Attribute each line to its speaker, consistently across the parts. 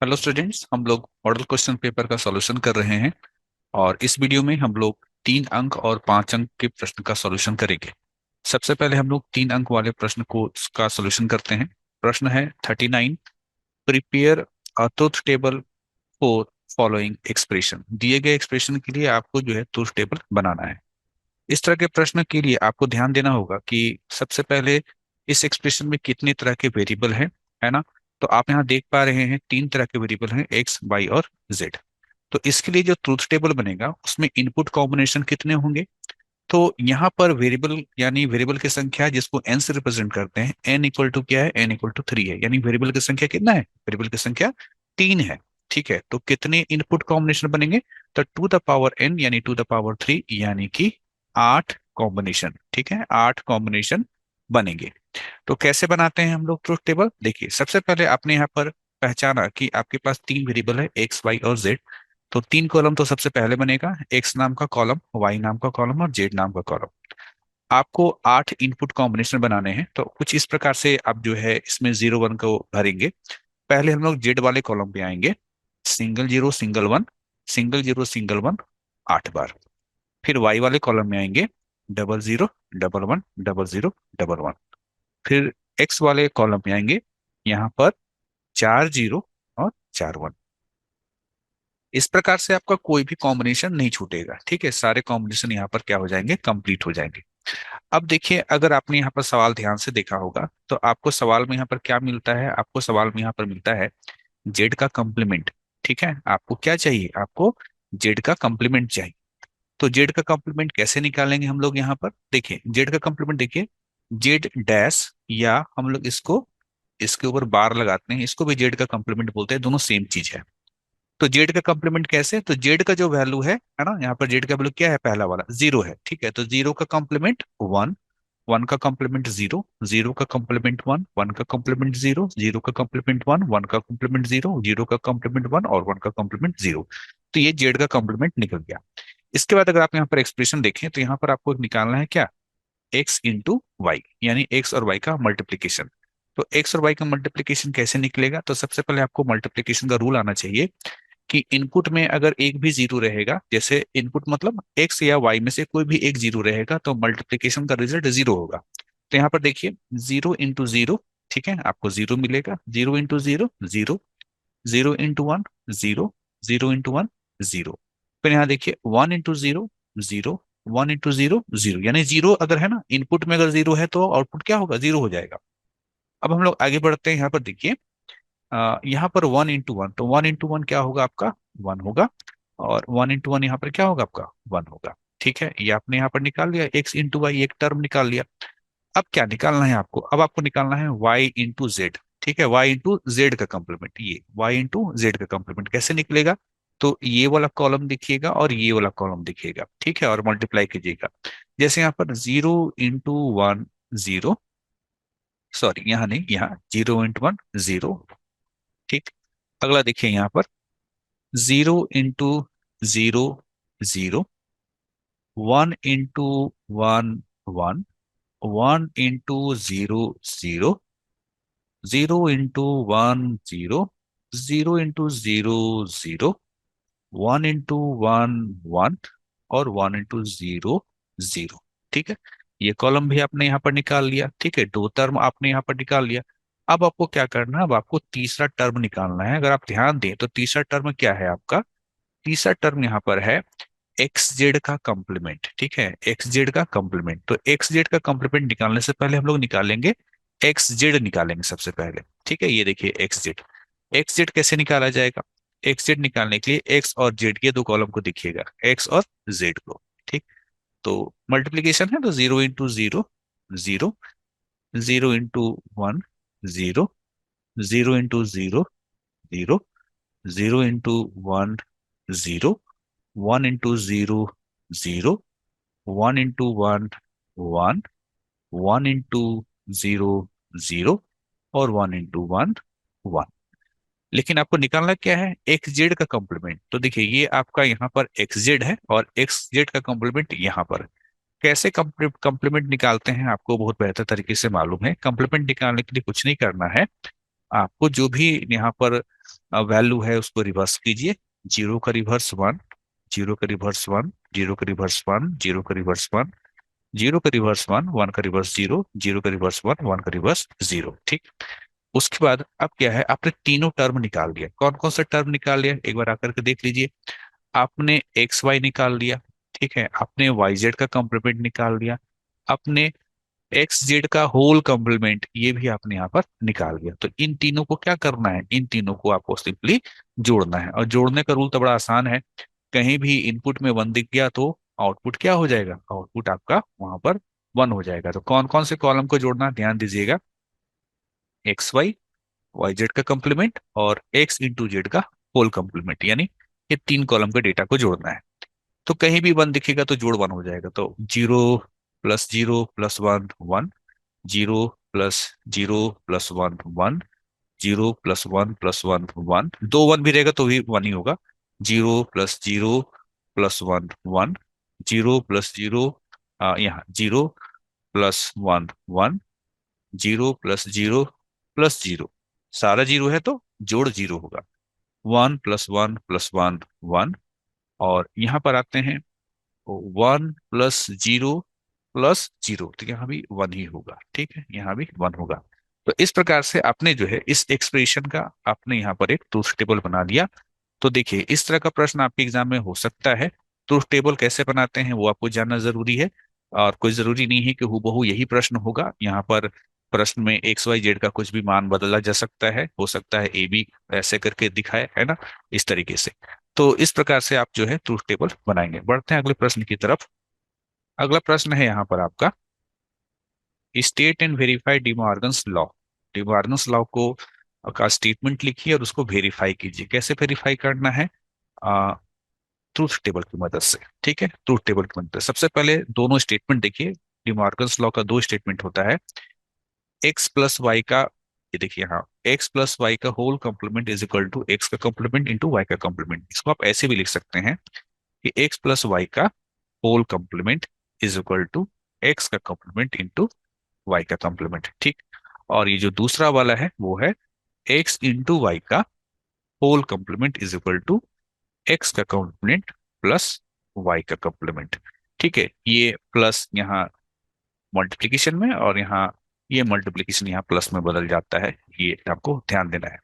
Speaker 1: Hello students, हम लोग model question paper का सॉल्यूशन कर रहे हैं। और इस वीडियो में हम लोग 3 अंक और 5 अंक के प्रश्न का सॉल्यूशन करेंगे। सबसे पहले हम लोग 3 अंक वाले प्रश्न को का सॉल्यूशन करते हैं। प्रश्न है 39। Prepare a truth table for following expression. दिए गए एक्सप्रेशन के लिए आपको जो है ट्रुथ टेबल बनाना है। इस तरह के प्रश्न के लिए आपको ध्यान देना होगा कि सबसे पहले इस एक्सप्रेशन में कितने तरह के वेरिएबल हैं, है ना। तो आप यहाँ देख पा रहे हैं 3 तरह के वेरिएबल हैं, एक्स वाई और जेड। तो इसके लिए जो ट्रूथ टेबल बनेगा उसमें इनपुट कॉम्बिनेशन कितने होंगे। तो यहाँ पर वेरिएबल यानी वेरिएबल की संख्या जिसको एन से रिप्रेजेंट करते हैं, एन इक्वल टू क्या है, एन इक्वल टू 3 है। यानी वेरिएबल की संख्या कितना है, वेरिएबल की संख्या 3 है। ठीक है, तो कितने इनपुट कॉम्बिनेशन बनेंगे, तो टू द पावर एन यानी टू द पावर 3 यानी कि 8 कॉम्बिनेशन। ठीक है, 8 कॉम्बिनेशन बनेंगे। तो कैसे बनाते हैं हम लोग ट्रूथ टेबल, देखिए सबसे पहले आपने यहाँ पर पहचाना कि आपके पास 3 वेरिएबल है, एक्स वाई और जेड। तो 3 कॉलम तो सबसे पहले बनेगा, एक्स नाम का कॉलम, वाई नाम का कॉलम और जेड नाम का कॉलम। आपको 8 इनपुट कॉम्बिनेशन बनाने हैं, तो कुछ इस प्रकार से आप जो है इसमें 0 1 को भरेंगे। पहले हम लोग जेड वाले कॉलम पे आएंगे, single zero single one, single zero single one 8 बार। फिर वाई वाले कॉलम में आएंगे, double zero double one double zero double one. फिर एक्स वाले कॉलम में आएंगे, यहाँ पर 4 0 और 4 1। इस प्रकार से आपका कोई भी कॉम्बिनेशन नहीं छूटेगा। ठीक है, सारे कॉम्बिनेशन यहाँ पर क्या हो जाएंगे, कंप्लीट हो जाएंगे। अब देखिए, अगर आपने यहाँ पर सवाल ध्यान से देखा होगा तो आपको सवाल में यहाँ पर क्या मिलता है, आपको सवाल में यहाँ पर मिलता है जेड का कंप्लीमेंट। ठीक है, आपको क्या चाहिए, आपको जेड का कंप्लीमेंट चाहिए। तो जेड का कंप्लीमेंट कैसे निकालेंगे हम लोग, यहाँ पर देखिए जेड का कंप्लीमेंट देखिए, जेड डैश, या हम लोग इसको इसके ऊपर बार लगाते हैं, इसको भी जेड का कंप्लीमेंट बोलते हैं, दोनों सेम चीज है। तो जेड का कंप्लीमेंट कैसे, तो जेड का जो वैल्यू है ना, यहाँ पर जेड का वैल्यू क्या है, पहला वाला 0 है। ठीक है, तो 0 का कंप्लीमेंट 1, 1 का कंप्लीमेंट 0, 0 का कंप्लीमेंट 1, 1 का कंप्लीमेंट 0, 0 का कंप्लीमेंट 1, 1 का कंप्लीमेंट 0, 0 का कंप्लीमेंट 1 और 1 का कंप्लीमेंट 0। तो ये जेड का कंप्लीमेंट निकल गया। इसके बाद अगर आप यहाँ पर एक्सप्रेशन देखें तो यहाँ पर आपको निकालना है क्या, एक्स इंटू वाई, यानी एक्स और वाई का मल्टीप्लीकेशन। तो एक्स और वाई का मल्टीप्लीकेशन कैसे निकलेगा, तो सबसे पहले आपको मल्टीप्लीकेशन का रूल आना चाहिए कि इनपुट में अगर एक भी जीरो रहेगा, जैसे इनपुट मतलब एक्स या वाई में से कोई भी एक जीरो रहेगा, तो मल्टीप्लीकेशन का रिजल्ट 0 होगा। तो यहाँ पर देखिए 0 इंटू 0, ठीक है, आपको 0 मिलेगा, 0 इंटू 0 0, 0 इंटू 1 0, 0 इंटू 1 0। फिर यहाँ देखिए 1 इंटू 0 0, 1 इंटू 0 0, यानी जीरो अगर है ना, इनपुट में अगर जीरो है तो आउटपुट क्या होगा, 0 हो जाएगा। अब हम लोग आगे बढ़ते हैं, यहाँ पर देखिए यहाँ पर 1 इंटू 1, तो 1 इंटू 1 क्या होगा आपका, 1 होगा। और 1 इंटू 1 यहाँ पर क्या होगा आपका, 1 होगा। ठीक है, ये आपने यहाँ पर निकाल लिया, एक्स इंटू वाई एक टर्म निकाल लिया। अब क्या निकालना है आपको, अब आपको निकालना है वाई इंटू जेड। ठीक है, वाई इंटू जेड का कंप्लीमेंट, ये वाई इंटू जेड का कंप्लीमेंट कैसे निकलेगा, तो ये वाला कॉलम दिखिएगा और ये वाला कॉलम दिखिएगा। ठीक है, और मल्टीप्लाई कीजिएगा। जैसे यहाँ पर 0 इंटू 1 0, सॉरी यहाँ नहीं, यहाँ 0 इंटू 1 0। ठीक, अगला देखिए यहाँ पर 0 into 0 0, 1 into 1 1, 1 into 0 0, 0 into 1 0, 0 into 0 0, 1 into 1 1 और 1 इंटू 0 0। ठीक है, ये कॉलम भी आपने यहाँ पर निकाल लिया। ठीक है, दो टर्म आपने यहाँ पर निकाल लिया। अब आपको क्या करना है, अब आपको तीसरा टर्म निकालना है। अगर आप ध्यान दें तो तीसरा टर्म क्या है आपका, तीसरा टर्म यहाँ पर है एक्स जेड का कंप्लीमेंट। ठीक है, एक्स जेड का कंप्लीमेंट, तो एक्स जेड का कंप्लीमेंट निकालने से पहले हम लोग निकालेंगे एक्स जेड निकालेंगे सबसे पहले। ठीक है, ये देखिए एक्स जेड, एक्स जेड कैसे निकाला जाएगा, एक्स जेड निकालने के लिए एक्स और जेड के दो कॉलम को देखिएगा, एक्स और जेड को। ठीक, तो मल्टीप्लीकेशन है तो 0 into 0 0, 0 into 1 0, 0 into 0 0, 0 into 1 0, 1 into 0 0, 1 into 1 1, 1 into 0 0 और 1 इंटू 1 1। लेकिन आपको निकालना क्या है, एक्स जेड का कंप्लीमेंट। तो देखिए ये आपका यहाँ पर एक्स जेड है और एक्स जेड का कंप्लीमेंट यहाँ पर। कैसे कंप्लीमेंट निकालते हैं आपको बहुत बेहतर तरीके से मालूम है। कंप्लीमेंट निकालने के लिए कुछ नहीं करना है, आपको जो भी यहाँ पर वैल्यू है उसको रिवर्स कीजिए। जीरो का रिवर्स वन, जीरो का रिवर्स वन, जीरो का रिवर्स वन, जीरो का रिवर्स वन, जीरो का रिवर्स वन, वन का रिवर्स जीरो, जीरो का रिवर्स वन, वन का रिवर्स जीरो। ठीक। उसके बाद अब क्या है, आपने तीनों टर्म निकाल लिया। कौन कौन सा टर्म निकाल लिया एक बार आकर के देख लीजिए। आपने एक्स वाई निकाल लिया, ठीक है, आपने वाई जेड का कॉम्प्लीमेंट निकाल लिया, आपने एक्स जेड का होल कॉम्प्लीमेंट ये भी आपने यहाँ पर निकाल लिया। तो इन तीनों को क्या करना है, इन तीनों को आपको सिंपली जोड़ना है। और जोड़ने का रूल तो बड़ा आसान है। कहीं भी इनपुट में वन दिख गया तो आउटपुट क्या हो जाएगा, आउटपुट आपका वहां पर वन हो जाएगा। तो कौन कौन से कॉलम को जोड़ना, ध्यान दीजिएगा। एक्स वाई, वाई जेड का कॉम्प्लीमेंट और एक्स इंटू जेड का होल कॉम्प्लीमेंट, यानी ये तीन कॉलम के डेटा को जोड़ना है। तो कहीं भी वन दिखेगा तो जोड़ वन हो जाएगा। तो zero plus one one, zero plus zero plus one one, zero plus one one, दो वन भी रहेगा तो भी वन ही होगा। Zero plus one one, zero plus zero, यहाँ zero plus one one, zero plus zero plus zero, सारा zero है तो जोड़ जीरो होगा। वन प्लस वन वन, और यहाँ पर आते हैं one plus zero plus zero, तो यहाँ भी वन ही होगा। ठीक है, यहाँ भी वन होगा। तो इस प्रकार से आपने जो है इस एक्सप्रेशन का आपने यहाँ पर एक ट्रूथ टेबल बना दिया। तो देखिए इस तरह का प्रश्न आपके एग्जाम में हो सकता है। ट्रूथ टेबल कैसे बनाते हैं वो आपको जानना जरूरी है। और कोई जरूरी नहीं है कि हूबहू यही प्रश्न होगा। यहाँ पर प्रश्न में एक्स वाई जेड का कुछ भी मान बदला जा सकता है, हो सकता है ए बी ऐसे करके दिखाए, है ना, इस तरीके से। तो इस प्रकार से आप जो है ट्रूथ टेबल बनाएंगे। बढ़ते हैं अगले प्रश्न की तरफ। अगला प्रश्न है यहाँ पर आपका, state and verify De Morgan's law. De Morgan's law को का स्टेटमेंट लिखिए और उसको वेरीफाई कीजिए। कैसे वेरीफाई करना है, ट्रूथ टेबल की मदद से। ठीक है, ट्रूथ टेबल की मदद से सबसे पहले दोनों स्टेटमेंट देखिए। डिमॉर्गन्स लॉ का दो स्टेटमेंट होता है। एक्स प्लस वाई का, ये देखिए हाँ, एक्स प्लस वाई का whole complement is equal to x का कॉम्प्लीमेंट इंटू वाई का कॉम्प्लीमेंट। इसको आप ऐसे भी लिख सकते हैं कि एक्स प्लस वाई का whole complement is equal to x का कॉम्प्लीमेंट इंटू वाई का कॉम्प्लीमेंट। ठीक। और ये जो दूसरा वाला है वो है एक्स इंटू वाई का whole complement is equal to x का कॉम्प्लीमेंट प्लस वाई का कॉम्प्लीमेंट। ठीक है, ये प्लस यहाँ मल्टीप्लीकेशन में, और यहाँ ये मल्टीप्लीकेशन यहाँ प्लस में बदल जाता है, ये आपको ध्यान देना है।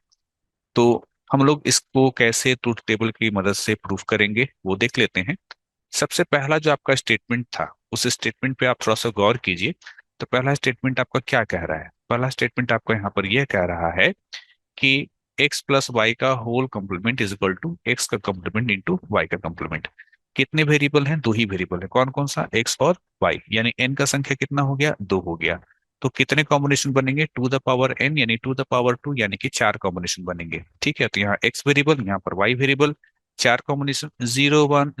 Speaker 1: तो हम लोग इसको कैसे ट्रूथ टेबल की मदद से प्रूफ करेंगे वो देख लेते हैं। सबसे पहला जो आपका स्टेटमेंट था उस स्टेटमेंट पे आप थोड़ा सा गौर कीजिए। तो पहला स्टेटमेंट आपका क्या कह रहा है, पहला स्टेटमेंट आपका यहाँ पर यह कह रहा है कि एक्स प्लस वाई का whole complement is equal to x का कॉम्प्लीमेंट इंटू वाई का कॉम्प्लीमेंट। कितने वेरिएबल हैं, दो ही वेरिएबल है। कौन कौन सा, एक्स और वाई, यानी एन का संख्या कितना हो गया, दो हो गया। तो कितने कॉम्बिनेशन बनेंगे, टू द पावर एन यानी टू द पावर टू, यानी कि चार कॉम्बिनेशन बनेंगे। ठीक है, तो यहाँ एक्स वेरिएबल, यहाँ पर वाई वेरिएबल, चार कॉम्बिनेशन, जीरो वन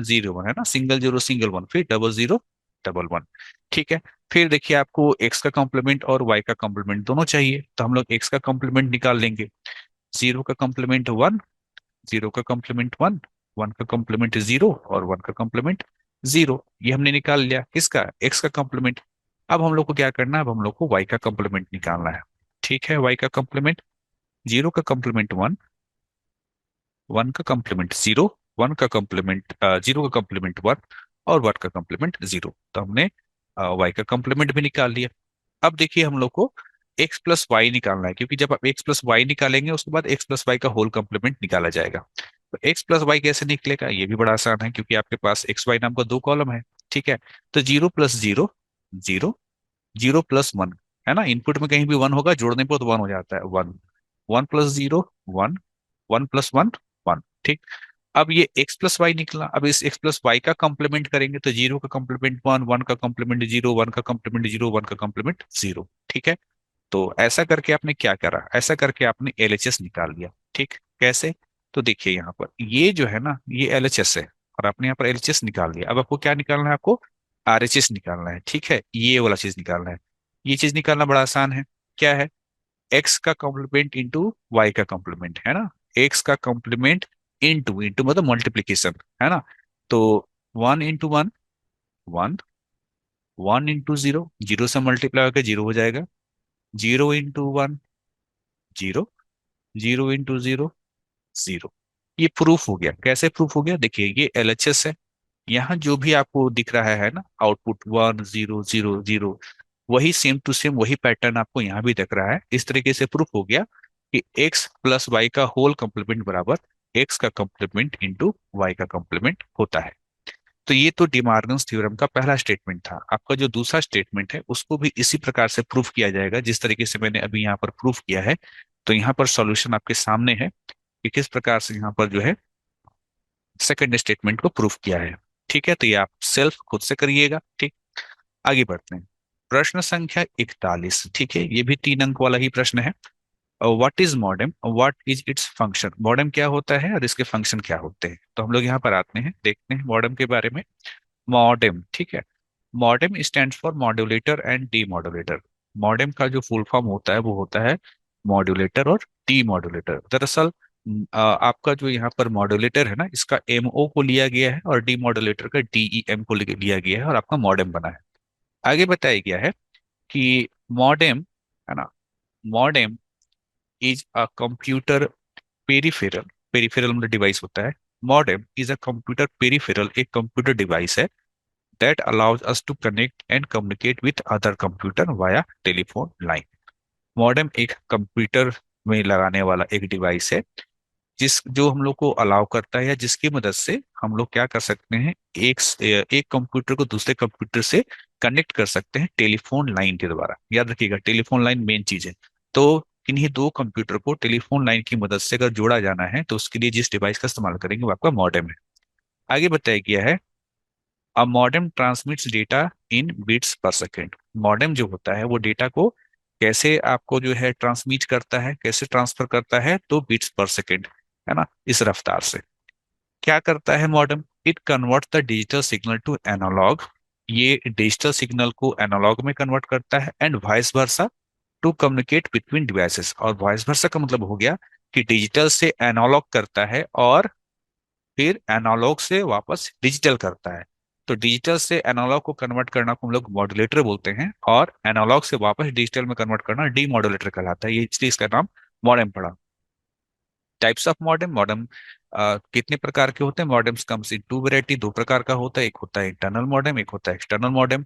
Speaker 1: है ना, सिंगल जीरो सिंगल वन, फिर डबल जीरो डबल वन। ठीक है। फिर देखिए आपको एक्स का कॉम्प्लीमेंट और वाई का कॉम्प्लीमेंट दोनों चाहिए, तो हम लोग एक्स का कॉम्प्लीमेंट निकाल लेंगे। जीरो का कॉम्प्लीमेंट वन, जीरो का कॉम्प्लीमेंट वन, वन का कॉम्प्लीमेंट जीरो और वन का कॉम्प्लीमेंट जीरो। ये हमने निकाल लिया किसका, एक्स का कॉम्प्लीमेंट। अब हम लोग को क्या करना है, अब हम लोग को वाई का कॉम्प्लीमेंट निकालना है। ठीक है, वाई का कॉम्प्लीमेंट, जीरो का कॉम्प्लीमेंट वन, वन का कॉम्प्लीमेंट जीरो, वन का कॉम्प्लीमेंट जीरो का कॉम्प्लीमेंट वन, और वन का कॉम्प्लीमेंट जीरो। तो हमने वाई का कॉम्प्लीमेंट भी निकाल लिया। अब देखिए हम लोग को एक्स प्लस वाई निकालना है, क्योंकि जब आप एक्स प्लस वाई निकालेंगे उसके बाद एक्स प्लस वाई का होल कॉम्प्लीमेंट निकाला जाएगा। तो एक्स प्लस वाई कैसे निकलेगा, ये भी बड़ा आसान है, क्योंकि आपके पास एक्स वाई नाम का दो कॉलम है। ठीक है, तो zero plus zero zero, zero plus one, है ना, इनपुट में कहीं भी वन होगा, जोड़ने पर तो वन हो जाता है, one, one plus zero one, one plus one one. ठीक। अब ये x प्लस वाई निकला, अब इस x प्लस वाई का कंप्लीमेंट करेंगे तो जीरो का कंप्लीमेंट वन, वन का कंप्लीमेंट जीरो, वन का कंप्लीमेंट जीरो, वन का कंप्लीमेंट जीरो। ठीक है। तो ऐसा करके आपने क्या करा, ऐसा करके आपने एलएचएस निकाल लिया। ठीक, कैसे, तो देखिए यहाँ पर ये जो है ना ये एलएचएस है, और आपने यहाँ पर एलएचएस निकाल लिया। अब आपको क्या निकालना है, आपको आरएचएस निकालना है। ठीक है, ये वाला चीज निकालना है। ये चीज निकालना बड़ा आसान है। क्या है, एक्स का कॉम्प्लीमेंट इंटू वाई का कॉम्प्लीमेंट, है ना, एक्स का कॉम्प्लीमेंट इंटू, इंटू मतलब मल्टीप्लीकेशन, है ना। तो one into one, one, one into zero, zero से मल्टीप्लाई होकर जीरो हो जाएगा, zero into one, zero, zero into zero, zero. ये प्रूफ हो गया। कैसे प्रूफ हो गया? देखिए ये एलएचएस है, यहाँ जो भी आपको दिख रहा है ना आउटपुट 1 0 0 0, वही सेम टू सेम वही पैटर्न आपको यहाँ भी दिख रहा है। इस तरीके से प्रूफ हो गया कि एक्स प्लस वाई का होल कंप्लीमेंट बराबर एक्स का कंप्लीमेंट इंटू वाई का कंप्लीमेंट होता है। तो ये तो डिमार्गन्स थ्योरम का पहला स्टेटमेंट था। आपका जो दूसरा स्टेटमेंट है उसको भी इसी प्रकार से प्रूफ किया जाएगा जिस तरीके से मैंने अभी यहाँ पर प्रूफ किया है। तो यहाँ पर सॉल्यूशन आपके सामने है कि किस प्रकार से यहाँ पर जो है सेकंड स्टेटमेंट को प्रूफ किया है। ठीक है, तो ये आप सेल्फ खुद से करिएगा। ठीक, आगे बढ़ते हैं। प्रश्न संख्या 41। ठीक है, ये भी 3 अंक वाला ही प्रश्न है। What is modem, what is its function. Modem क्या होता है और इसके फंक्शन क्या होते हैं, तो हम लोग यहाँ पर आते हैं, देखते हैं मॉडेम के बारे में। मॉडेम, ठीक है, modem stand for modulator and D modulator. Modem का जो फुल फॉर्म होता है वो होता है मॉड्यूलेटर और डी मॉड्यूलेटर। दरअसल आपका जो यहाँ पर मॉड्यूलेटर है ना, इसका एमओ को लिया गया है और डी मॉड्यूलेटर का डीईएम को लिया गया है और आपका मॉडेम बना है। आगे बताया गया है कि मॉडेम, है ना, modem is a computer peripheral. Peripheral मतलब डिवाइस होता है। Modem is a computer peripheral, एक कंप्यूटर डिवाइस है that allows us to connect and communicate with other computer via telephone line। Modem एक कंप्यूटर में लगाने वाला एक डिवाइस है जिस जो हम लोग को अलाउ करता है या जिसकी मदद से हम लोग क्या कर सकते हैं, एक कंप्यूटर को दूसरे कंप्यूटर से कनेक्ट कर सकते हैं टेलीफोन लाइन के द्वारा। याद रखिएगा टेलीफोन लाइन मेन चीज है। तो इन्हीं दो कंप्यूटर को टेलीफोन लाइन की मदद से अगर जोड़ा जाना है तो उसके लिए जिस डिवाइस का इस्तेमाल करेंगे वो आपका मॉडेम है। आगे बताया गया है अ मॉडेम ट्रांसमिट्स डेटा इन बिट्स पर सेकेंड। मॉडेम जो होता है वो डेटा को कैसे आपको जो है ट्रांसमिट करता है, कैसे ट्रांसफर करता है, तो बिट्स पर सेकेंड, है ना, इस रफ्तार से। क्या करता है modem? It convert the digital signal to analog. ये डिजिटल सिग्नल को एनालॉग में कन्वर्ट करता है and vice versa to communicate between devices. और वाइस वर्सा का मतलब हो गया कि डिजिटल से एनालॉग करता है और फिर एनालॉग से वापस डिजिटल करता है। तो डिजिटल से एनालॉग को कन्वर्ट करना को हम लोग मॉड्यूलेटर बोलते हैं और एनालॉग से वापस डिजिटल में कन्वर्ट करना डी मॉड्यूलेटर कहलाता है। ये इसलिए इसका नाम मॉडेम पड़ा। Types of modem. मॉडेम कितने प्रकार के होते हैं? Modems comes in two variety, दो प्रकार का होता है। एक होता है इंटरनल मॉडेम, एक होता है external modem.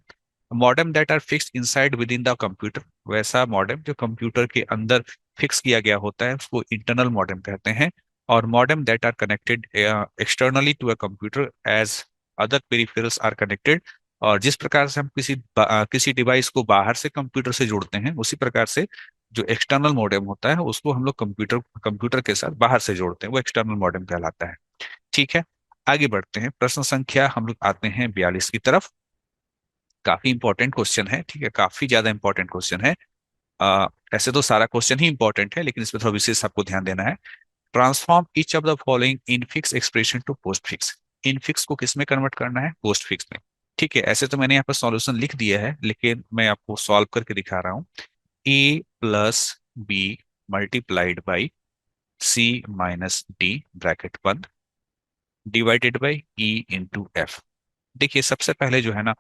Speaker 1: Modem that are fixed inside within the computer. वैसा मॉडेम जो कंप्यूटर के अंदर फिक्स किया गया होता है उसको इंटरनल मॉडेम कहते हैं। और modem that are connected externally to a computer as other peripherals are connected. और जिस प्रकार से हम किसी डिवाइस को बाहर से कंप्यूटर से जोड़ते हैं उसी प्रकार से जो एक्सटर्नल मॉडेम होता है उसको हम लोग कंप्यूटर कंप्यूटर के साथ बाहर से जोड़ते हैं, वो एक्सटर्नल मॉडेम कहलाता है। ठीक है, आगे बढ़ते हैं। प्रश्न संख्या हम लोग आते हैं 42 की तरफ। काफी इंपॉर्टेंट क्वेश्चन है, ठीक है, काफी ज्यादा इंपॉर्टेंट क्वेश्चन है। ऐसे तो सारा क्वेश्चन ही इंपॉर्टेंट है लेकिन इसमें थोड़ा विशेष आपको ध्यान देना है। Transform each of the following infix expression to postfix. Infix को किस में कन्वर्ट करना है? पोस्ट फिक्स में। ठीक है, ऐसे तो मैंने यहाँ पर सॉल्यूशन लिख दिया है लेकिन मैं आपको सॉल्व करके दिखा रहा हूँ। A plus B multiplied by C minus D bracket बंद divided by E into F. देखिए सबसे पहले जो है ना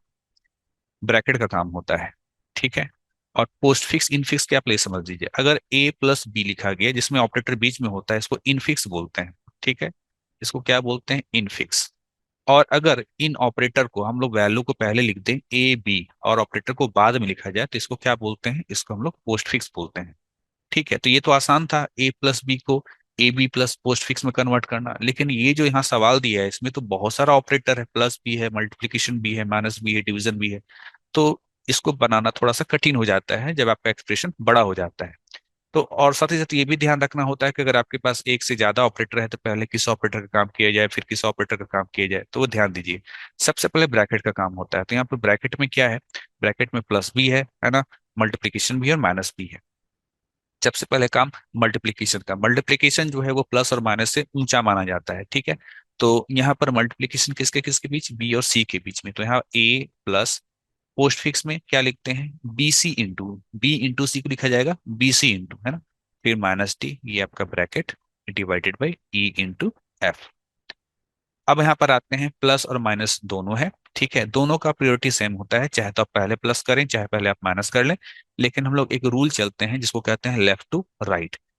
Speaker 1: ब्रैकेट का काम होता है, ठीक है। और पोस्ट फिक्स इन फिक्स क्या प्लेस समझ लीजिए, अगर ए प्लस बी लिखा गया जिसमें ऑपरेटर बीच में होता है इसको इन फिक्स बोलते हैं। ठीक है, इसको क्या बोलते हैं? In fix. और अगर इन ऑपरेटर को हम लोग वैल्यू को पहले लिख दें ए बी और ऑपरेटर को बाद में लिखा जाए तो इसको क्या बोलते हैं? इसको हम लोग पोस्ट फिक्स बोलते हैं। ठीक है, तो ये तो आसान था ए प्लस बी को A B plus postfix में कन्वर्ट करना। लेकिन ये जो यहाँ सवाल दिया है इसमें तो बहुत सारा ऑपरेटर है, प्लस भी है, मल्टीप्लीकेशन भी है, माइनस भी है, डिवीजन भी है। तो इसको बनाना थोड़ा सा कठिन हो जाता है जब आपका एक्सप्रेशन बड़ा हो जाता है। तो और साथ ही साथ ये भी ध्यान रखना होता है कि अगर आपके पास एक से ज्यादा ऑपरेटर है तो पहले किस ऑपरेटर का काम किया जाए फिर किस ऑपरेटर का काम किया जाए, तो वो ध्यान दीजिए। सबसे पहले ब्रैकेट का काम होता है। तो यहाँ पर ब्रैकेट में क्या है? ब्रैकेट में प्लस भी है ना, मल्टीप्लीकेशन भी है और माइनस भी है। सबसे पहले काम मल्टीप्लीकेशन का। मल्टीप्लीकेशन जो है वो प्लस और माइनस से ऊंचा माना जाता है, ठीक है। तो यहाँ पर मल्टीप्लीकेशन किसके किसके बीच? बी और सी के बीच में। तो यहाँ ए प्लस पोस्ट फिक्स में क्या लिखते हैं? B C into B into C को लिखा जाएगा बी सी इंटू, है ना, फिर माइनस डी, ये आपका bracket divided by E into F. अब यहाँ पर आते हैं प्लस और माइनस दोनों है, ठीक है। दोनों का प्रायोरिटी सेम होता है, चाहे तो आप पहले प्लस करें चाहे पहले आप माइनस कर लें। लेकिन हम लोग एक रूल चलते हैं जिसको कहते हैं लेफ्ट टू राइट।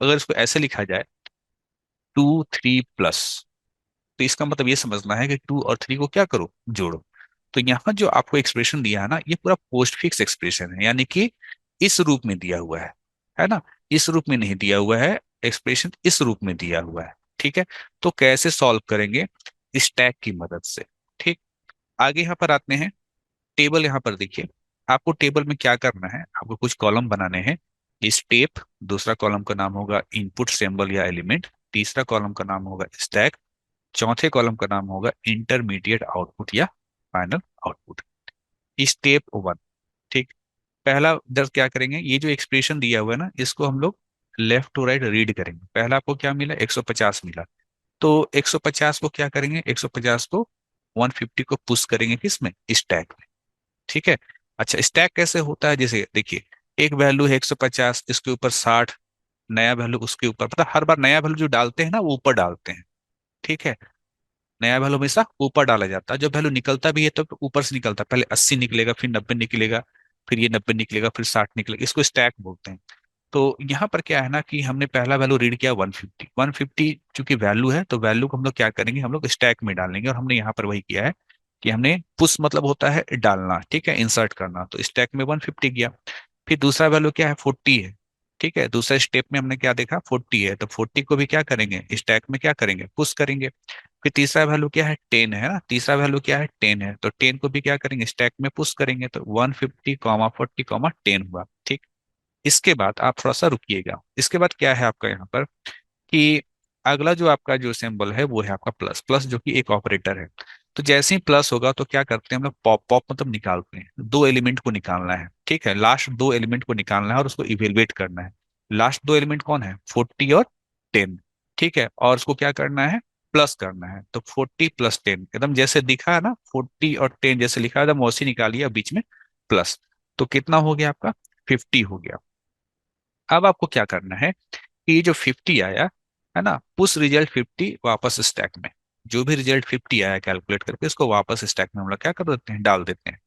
Speaker 1: अगर इसको ऐसे लिखा जाए 2 3 प्लस, तो इसका मतलब ये समझना है कि 2 और 3 को क्या करो, जोड़ो। तो यहाँ जो आपको एक्सप्रेशन दिया है ना, ये पूरा पोस्ट फिक्स एक्सप्रेशन है, यानी कि इस रूप में दिया हुआ है ना। इस रूप में नहीं दिया हुआ है, एक्सप्रेशन इस रूप में दिया हुआ है। ठीक है, तो कैसे सॉल्व करेंगे? स्टैक की मदद से। ठीक, आगे यहाँ पर आते हैं। टेबल यहाँ पर देखिए, आपको टेबल में क्या करना है, आपको कुछ कॉलम बनाने हैं। स्टेप, दूसरा कॉलम का नाम होगा इनपुट सिंबल या एलिमेंट, तीसरा कॉलम का नाम होगा स्टैक, चौथे कॉलम का नाम होगा इंटरमीडिएट आउटपुट या फाइनल आउटपुट। स्टेप 1। ठीक, पहला दर क्या करेंगे, ये जो एक्सप्रेशन दिया हुआ है ना, इसको हम लोग लेफ्ट टू राइट रीड करेंगे। पहला आपको क्या मिला, 150 मिला। तो 150 को क्या करेंगे, 150 को 150 को पुश करेंगे किसमें, स्टैक में। ठीक है। अच्छा, स्टैक कैसे होता है, जैसे देखिए, एक वैल्यू है 150, इसके ऊपर 60, नया वैल्यू उसके ऊपर, पता हर बार नया वैल्यू जो डालते हैं ना वो ऊपर डालते हैं। ठीक है, नया वैल्यू हमेशा ऊपर डाला जाता है, जब वैल्यू निकलता भी है तो ऊपर से निकलता है, पहले 80 निकलेगा, फिर 90 निकलेगा, फिर ये 90 निकलेगा, फिर 60 निकलेगा, इसको स्टैक बोलते हैं। तो यहाँ पर क्या है ना कि हमने पहला वैल्यू रीड किया 150, 150 चूंकि वैल्यू है तो वैल्यू को हम लोग क्या करेंगे, हम लोग स्टैक में डालेंगे, और हमने यहाँ पर वही किया है कि हमने पुश मतलब होता है डालना, ठीक है, इंसर्ट करना, तो स्टैक में 150 गया। फिर दूसरा वैल्यू क्या है, 40 है। ठीक है, दूसरा स्टेप में हमने क्या देखा, 40 है, तो 40 को भी क्या करेंगे, स्टैक में क्या करेंगे, पुश करेंगे। फिर तीसरा वैल्यू क्या है, 10 है ना, तीसरा वैल्यू क्या है, 10 है, तो 10 को भी क्या करेंगे, स्टैक में पुश करेंगे, तो 150 40 10 हुआ। ठीक, इसके बाद आप थोड़ा सा रुकिएगा, इसके बाद क्या है आपका यहाँ पर कि अगला जो आपका जो सिंबल है वो है आपका प्लस, प्लस जो कि एक ऑपरेटर है। तो जैसे ही प्लस होगा तो क्या करते हैं हम लोग, पॉप पॉप मतलब निकालते हैं, दो एलिमेंट को निकालना है। ठीक है, लास्ट दो एलिमेंट को निकालना है और उसको इवेलुएट करना है। लास्ट दो एलिमेंट कौन है, 40 और 10। ठीक है, और उसको क्या करना है, प्लस करना है, तो 40 + 10 एकदम जैसे दिखा है ना, 40 और 10 जैसे लिखा है एकदम वैसे निकालिए, बीच में प्लस। तो कितना हो गया आपका, 50 हो गया। अब आपको क्या करना है कि ये जो 50 आया है ना, पुश रिजल्ट 50 वापस स्टैक में, जो भी रिजल्ट 50 आया कैलकुलेट करके उसको वापस स्टैक में हम लोग क्या कर देते हैं, डाल देते हैं।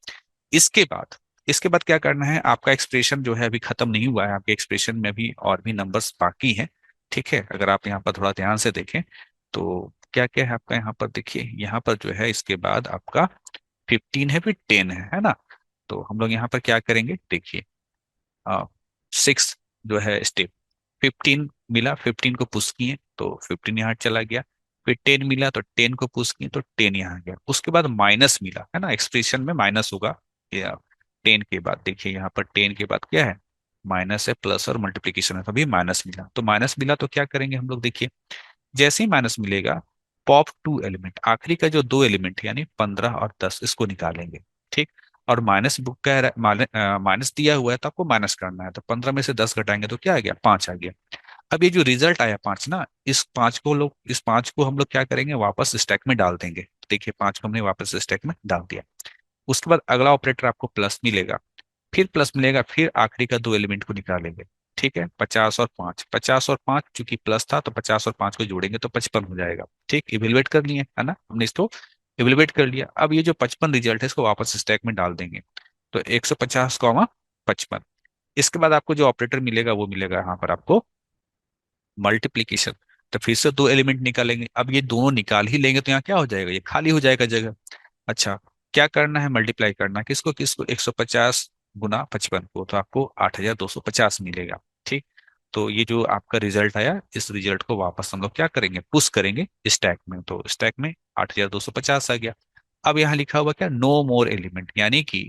Speaker 1: इसके बाद, इसके बाद क्या करना है, आपका एक्सप्रेशन जो है अभी खत्म नहीं हुआ है, आपके एक्सप्रेशन में भी और भी नंबर्स बाकी हैं। ठीक है, अगर आप यहाँ पर थोड़ा ध्यान से देखें तो क्या क्या है आपका यहाँ पर, देखिए यहाँ पर जो है इसके बाद आपका 15 है, फिर 10 है ना। तो हम लोग यहाँ पर क्या करेंगे, देखिए 6 जो है स्टेप, 15 मिला, 15 को पुश किए तो 15 यहाँ चला गया। फिर 10 मिला तो 10 को पुश किए तो 10 यहाँ गया। उसके बाद माइनस मिला है ना, एक्सप्रेशन में माइनस होगा, या 10 के बाद देखिए यहाँ पर 10 के बाद क्या है, माइनस है, प्लस और मल्टीप्लीकेशन है, तभी माइनस मिला। तो माइनस मिला तो क्या करेंगे हम लोग, देखिए जैसे ही माइनस मिलेगा, पॉप टू एलिमेंट, आखिरी का जो दो एलिमेंट यानी 15 और 10 इसको निकालेंगे। ठीक, और माइनस बुक कह रहा है, माइनस दिया हुआ है तो आपको माइनस करना है, तो 15 में से 10 घटाएंगे तो क्या आ गया, 5 आ गया। अब ये जो रिजल्ट आया 5 ना, इस 5 को हम लोग क्या करेंगे, वापस स्टैक में डाल देंगे। देखिए 5 को हमने वापस स्टैक में डाल दिया। उसके बाद अगला ऑपरेटर आपको प्लस मिलेगा, फिर प्लस मिलेगा, फिर आखिरी का दो एलिमेंट को निकालेंगे। ठीक है, 50 और 5, 50 और 5 चूंकि प्लस था तो 50 और 5 को जोड़ेंगे तो 55 हो जाएगा। ठीक, इवेलुएट कर लिए है ना हमने इसको, इवेलुएट कर लिया। अब ये जो 55 रिजल्ट है इसको वापस स्टैक में डाल देंगे, तो 150 55। इसके बाद आपको जो ऑपरेटर मिलेगा वो मिलेगा यहाँ पर आपको मल्टीप्लीकेशन। तो फिर से दो एलिमेंट निकालेंगे, अब ये दोनों निकाल ही लेंगे तो यहाँ क्या हो जाएगा, ये खाली हो जाएगा जगह। अच्छा, क्या करना है, मल्टीप्लाई करना है, किसको किसको, 150 गुना 55 को, तो आपको 8250 मिलेगा। ठीक, तो ये जो आपका रिजल्ट आया, इस रिजल्ट को वापस हम लोग क्या करेंगे, पुश करेंगे स्टैक में, तो स्टैक में 8250 आ गया। अब यहाँ लिखा हुआ क्या, नो मोर एलिमेंट, यानी कि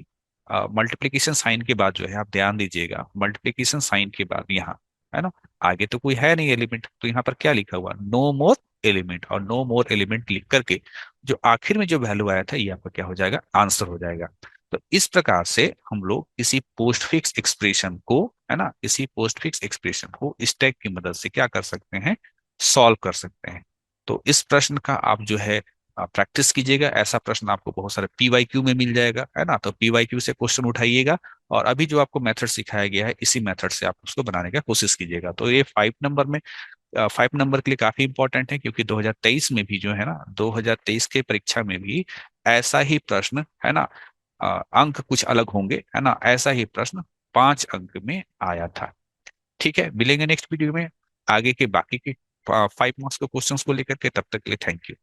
Speaker 1: मल्टीप्लीकेशन साइन के बाद जो है, आप ध्यान दीजिएगा, मल्टीप्लीकेशन साइन के बाद यहाँ है ना, आगे तो कोई है नहीं एलिमेंट, तो यहाँ पर क्या लिखा हुआ, नो मोर एलिमेंट, और नो मोर एलिमेंट लिख करके जो आखिर में जो वैल्यू आया था ये आपका क्या हो जाएगा, आंसर हो जाएगा। तो इस प्रकार से हम लोग इसी पोस्ट फिक्स एक्सप्रेशन को, है ना, इसी पोस्ट फिक्स एक्सप्रेशन को स्टैक की मदद से क्या कर सकते हैं, सॉल्व कर सकते हैं। तो इस प्रश्न का आप जो है प्रैक्टिस कीजिएगा, ऐसा प्रश्न आपको बहुत सारे पीवाईक्यू में मिल जाएगा, है ना, तो पीवाईक्यू से क्वेश्चन उठाइएगा। और अभी जो आपको मेथड सिखाया गया है इसी मेथड से आप उसको बनाने का कोशिश कीजिएगा। तो ये 5 नंबर में, 5 नंबर के लिए काफी इंपॉर्टेंट है, क्योंकि 2023 में भी जो है ना, 2023 के परीक्षा में भी ऐसा ही प्रश्न है ना, अंक कुछ अलग होंगे, है ना, ऐसा ही प्रश्न 5 अंक में आया था। ठीक है, मिलेंगे नेक्स्ट वीडियो में। आगे के बाकी के 5 मार्क्स के क्वेश्चंस को लेकर के। तब तक के लिए थैंक यू।